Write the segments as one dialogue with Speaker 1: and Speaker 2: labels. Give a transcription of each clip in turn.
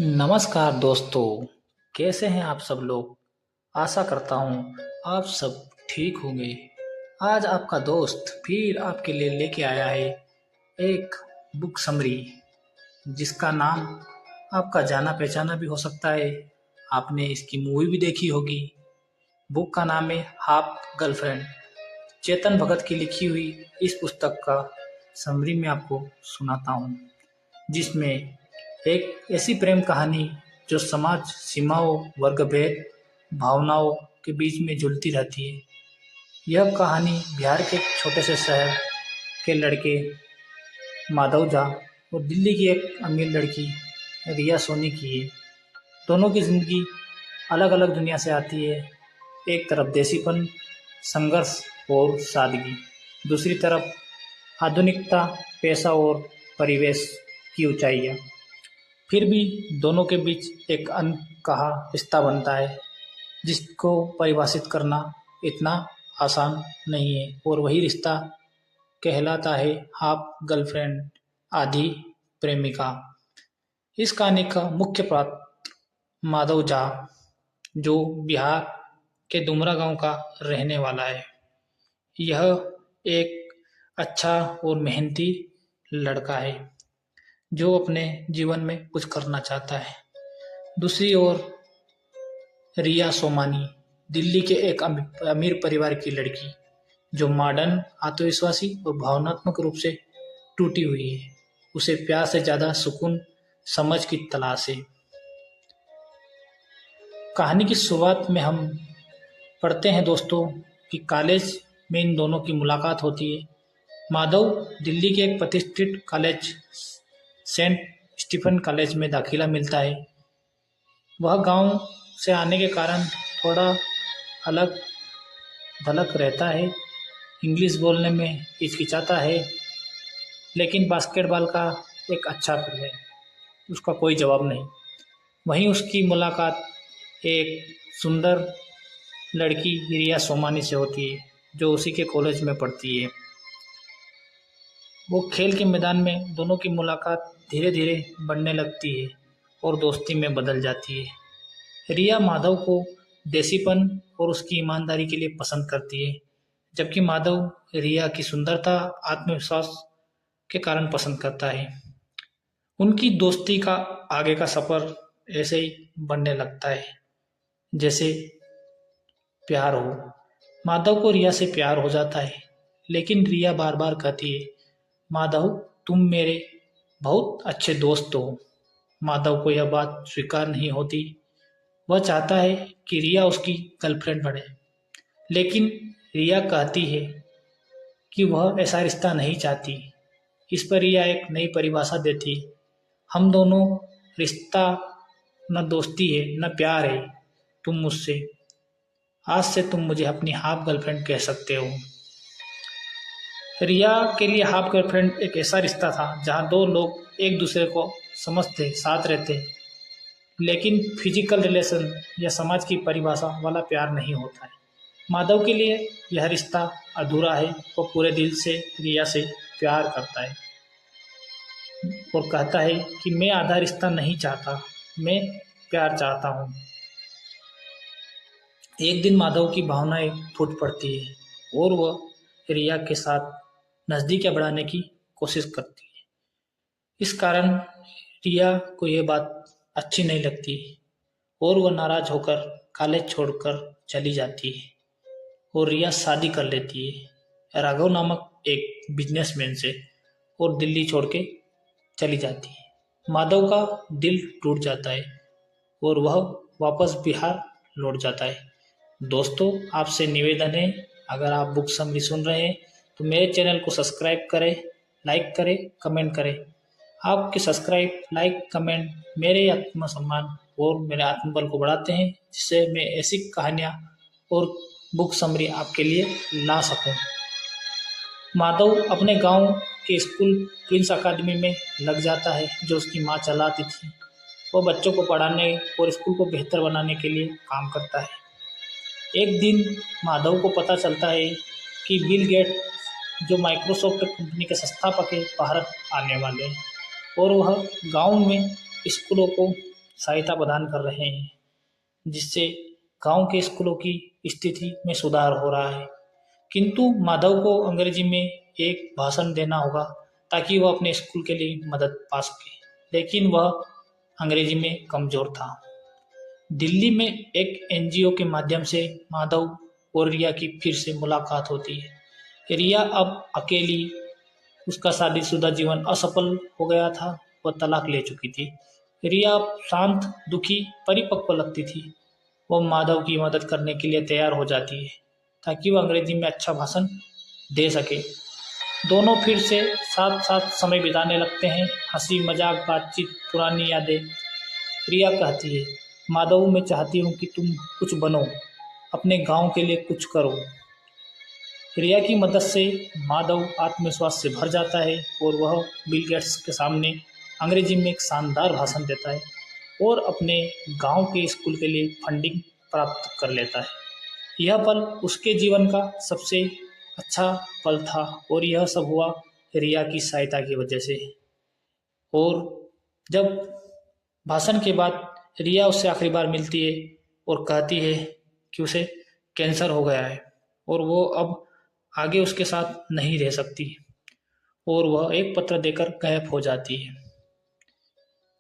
Speaker 1: नमस्कार दोस्तों, कैसे हैं आप सब लोग? आशा करता हूँ आप सब ठीक होंगे। आज आपका दोस्त फिर आपके लिए लेके आया है एक बुक समरी जिसका नाम आपका जाना पहचाना भी हो सकता है। आपने इसकी मूवी भी देखी होगी। बुक का नाम है हाफ गर्लफ्रेंड। चेतन भगत की लिखी हुई इस पुस्तक का समरी मैं आपको सुनाता हूँ, जिसमें एक ऐसी प्रेम कहानी जो समाज सीमाओं, वर्गभेद, भावनाओं के बीच में झूलती रहती है। यह कहानी बिहार के एक छोटे से शहर के लड़के माधव झा और दिल्ली की एक अमीर लड़की रिया सोनी की है। दोनों की ज़िंदगी अलग अलग दुनिया से आती है। एक तरफ देसीपन, संघर्ष और सादगी, दूसरी तरफ आधुनिकता, पैसा और परिवेश की ऊंचाइयाँ। फिर भी दोनों के बीच एक अनकहा रिश्ता बनता है जिसको परिभाषित करना इतना आसान नहीं है, और वही रिश्ता कहलाता है हाफ गर्लफ्रेंड, आधी प्रेमिका। इस कहानी का मुख्य पात्र माधव झा, जो बिहार के डुमरा गांव का रहने वाला है। यह एक अच्छा और मेहनती लड़का है जो अपने जीवन में कुछ करना चाहता है। दूसरी ओर रिया सोमानी, दिल्ली के एक अमीर परिवार की लड़की जो मॉडर्न, आत्मविश्वासी और भावनात्मक रूप से टूटी हुई है। उसे प्यार से ज़्यादा सुकून, समझ की तलाश है। कहानी की शुरुआत में हम पढ़ते हैं दोस्तों कि कॉलेज में इन दोनों की मुलाकात होती है। माधव दिल्ली के एक प्रतिष्ठित कॉलेज सेंट स्टीफन कॉलेज में दाखिला मिलता है। वह गांव से आने के कारण थोड़ा अलग थलग रहता है, इंग्लिश बोलने में हिचकिचाता है, लेकिन बास्केटबॉल का एक अच्छा प्लेयर है, उसका कोई जवाब नहीं। वहीं उसकी मुलाकात एक सुंदर लड़की रिया सोमानी से होती है जो उसी के कॉलेज में पढ़ती है। वो खेल के मैदान में दोनों की मुलाकात धीरे धीरे बढ़ने लगती है और दोस्ती में बदल जाती है। रिया माधव को देसीपन और उसकी ईमानदारी के लिए पसंद करती है, जबकि माधव रिया की सुंदरता, आत्मविश्वास के कारण पसंद करता है। उनकी दोस्ती का आगे का सफ़र ऐसे ही बढ़ने लगता है जैसे प्यार हो। माधव को रिया से प्यार हो जाता है, लेकिन रिया बार बार कहती है, माधव तुम मेरे बहुत अच्छे दोस्त हो। माधव को यह बात स्वीकार नहीं होती। वह चाहता है कि रिया उसकी गर्लफ्रेंड बने, लेकिन रिया कहती है कि वह ऐसा रिश्ता नहीं चाहती। इस पर रिया एक नई परिभाषा देती है, हम दोनों रिश्ता न दोस्ती है न प्यार है। तुम मुझसे आज से तुम मुझे अपनी हाफ गर्लफ्रेंड कह सकते हो। रिया के लिए हाफ गर्लफ्रेंड एक ऐसा रिश्ता था जहां दो लोग एक दूसरे को समझते, साथ रहते, लेकिन फिजिकल रिलेशन या समाज की परिभाषा वाला प्यार नहीं होता है। माधव के लिए यह रिश्ता अधूरा है। वो पूरे दिल से रिया से प्यार करता है और कहता है कि मैं आधा रिश्ता नहीं चाहता, मैं प्यार चाहता हूँ। एक दिन माधव की भावनाएं फूट पड़ती है और वह रिया के साथ नज़दीकियाँ बढ़ाने की कोशिश करती है। इस कारण रिया को यह बात अच्छी नहीं लगती और वह नाराज होकर कॉलेज छोड़कर चली जाती है और रिया शादी कर लेती है राघव नामक एक बिजनेसमैन से और दिल्ली छोड़ के चली जाती है। माधव का दिल टूट जाता है और वह वापस बिहार लौट जाता है। दोस्तों, आपसे निवेदन है, अगर आप बुक समरी सुन रहे हैं तो मेरे चैनल को सब्सक्राइब करें, लाइक करें, कमेंट करें। आपके सब्सक्राइब, लाइक, कमेंट मेरे आत्मसम्मान और मेरे आत्मबल को बढ़ाते हैं, जिससे मैं ऐसी कहानियाँ और बुक समरी आपके लिए ला सकूं। माधव अपने गांव के स्कूल प्रिंस अकादमी में लग जाता है जो उसकी माँ चलाती थी। वो बच्चों को पढ़ाने और स्कूल को बेहतर बनाने के लिए काम करता है। एक दिन माधव को पता चलता है कि बिल गेट जो माइक्रोसॉफ्ट कंपनी के संस्थापक है भारत आने वाले हैं और वह गांव में स्कूलों को सहायता प्रदान कर रहे हैं, जिससे गांव के स्कूलों की स्थिति में सुधार हो रहा है। किंतु माधव को अंग्रेजी में एक भाषण देना होगा ताकि वह अपने स्कूल के लिए मदद पा सके, लेकिन वह अंग्रेजी में कमजोर था। दिल्ली में एक एनजीओ के माध्यम से माधव और रिया की फिर से मुलाकात होती है। रिया अब अकेली, उसका शादीशुदा जीवन असफल हो गया था, वह तलाक ले चुकी थी। रिया शांत, दुखी, परिपक्व लगती थी। वह माधव की मदद करने के लिए तैयार हो जाती है ताकि वह अंग्रेजी में अच्छा भाषण दे सके। दोनों फिर से साथ साथ समय बिताने लगते हैं, हंसी मजाक, बातचीत, पुरानी यादें। रिया कहती है, माधव मैं चाहती हूँ कि तुम कुछ बनो, अपने गांव के लिए कुछ करो। रिया की मदद से माधव आत्मविश्वास से भर जाता है और वह बिल गेट्स के सामने अंग्रेजी में एक शानदार भाषण देता है और अपने गांव के स्कूल के लिए फंडिंग प्राप्त कर लेता है। यह पल उसके जीवन का सबसे अच्छा पल था और यह सब हुआ रिया की सहायता की वजह से। और जब भाषण के बाद रिया उससे आखिरी बार मिलती है और कहती है कि उसे कैंसर हो गया है और वो अब आगे उसके साथ नहीं रह सकती, और वह एक पत्र देकर गायब हो जाती है।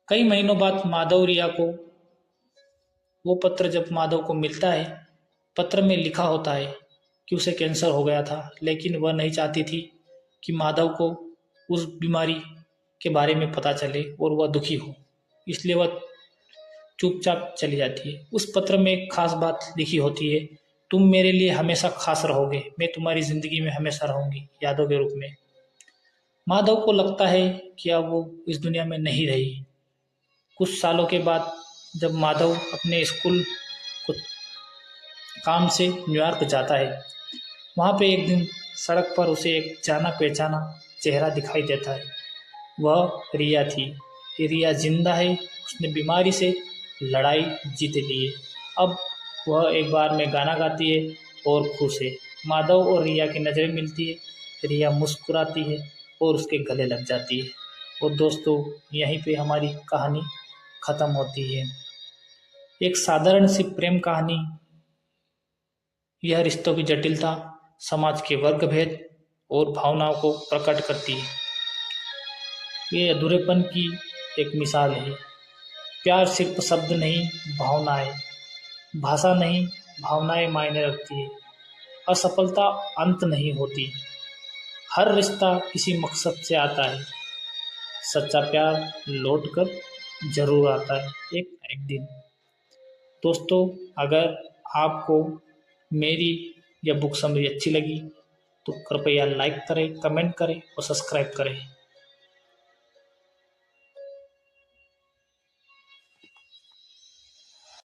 Speaker 1: कई महीनों बाद माधव रिया को वो पत्र जब माधव को मिलता है, पत्र में लिखा होता है कि उसे कैंसर हो गया था, लेकिन वह नहीं चाहती थी कि माधव को उस बीमारी के बारे में पता चले और वह दुखी हो, इसलिए वह चुपचाप चली जाती है। उस पत्र में एक खास बात लिखी होती है, तुम मेरे लिए हमेशा खास रहोगे, मैं तुम्हारी जिंदगी में हमेशा रहूंगी यादों के रूप में। माधव को लगता है कि अब वो इस दुनिया में नहीं रही। कुछ सालों के बाद जब माधव अपने स्कूल को काम से न्यूयॉर्क जाता है, वहाँ पे एक दिन सड़क पर उसे एक जाना पहचाना चेहरा दिखाई देता है। वह रिया थी। रिया जिंदा है, उसने बीमारी से लड़ाई जीत ली है। अब वह एक बार में गाना गाती है और खुश है। माधव और रिया की नज़रें मिलती है, रिया मुस्कुराती है और उसके गले लग जाती है। और दोस्तों, यहीं पे हमारी कहानी ख़त्म होती है। एक साधारण सी प्रेम कहानी, यह रिश्तों की जटिलता, समाज के वर्ग भेद और भावनाओं को प्रकट करती है। ये अधूरेपन की एक मिसाल है। प्यार सिर्फ शब्द नहीं, भावनाएं, भाषा नहीं, भावनाएं मायने रखती है। असफलता अंत नहीं होती, हर रिश्ता किसी मकसद से आता है। सच्चा प्यार लौट कर जरूर आता है एक न एक दिन। दोस्तों, अगर आपको मेरी यह बुक समरी अच्छी लगी तो कृपया लाइक करें, कमेंट करें और सब्सक्राइब करें।